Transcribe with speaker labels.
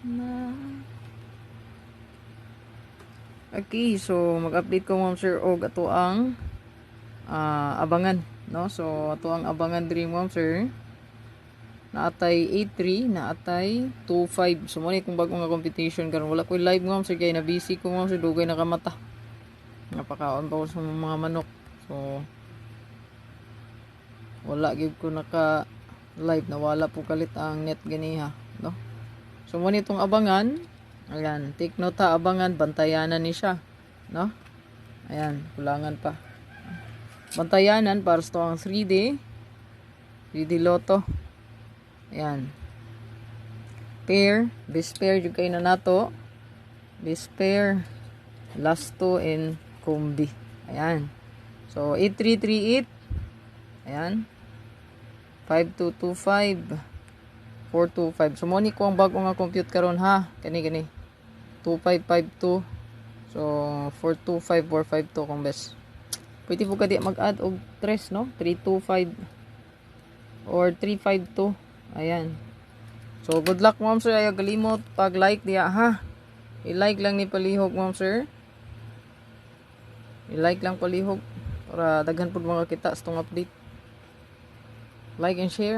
Speaker 1: na. Okay, so mag-update ko ma'am sir og ato ang abangan, no? So ato ang abangan diri ma'am sir. Naatay 83, naatay 25. So mo ni kung bago nga competition karon wala ko live ma'am sir kay na busy ko ma'am sir dugay nakamata. Napakaon pa ko sa mga manok. So wala gyud ko naka live, nawala po kalit ang net ganiha, no? So mo nitong abangan. Ayan, take note ha, abangan, bantayanan ni siya, no? Ayan, kulangan pa. Bantayanan para sa ang 3D Lotto. Ayan. Pair, best pair yung kayo na nato. Best pair, last 2 and combi. Ayan. So 8338. Ayan. 5225. 425. So mo ni ko ang bago nga compute karon ha. Kani. 2552. So 425 452 kung best. Pwede po kadi mag-add og 3, no? 325 or 352. Ayan. So good luck ma'am sir. Ayaw kalimot pag-like diya ha. I-like lang ni palihog ma'am sir. I-like lang palihog para daghan pud mga kita sa tong update. Like and share.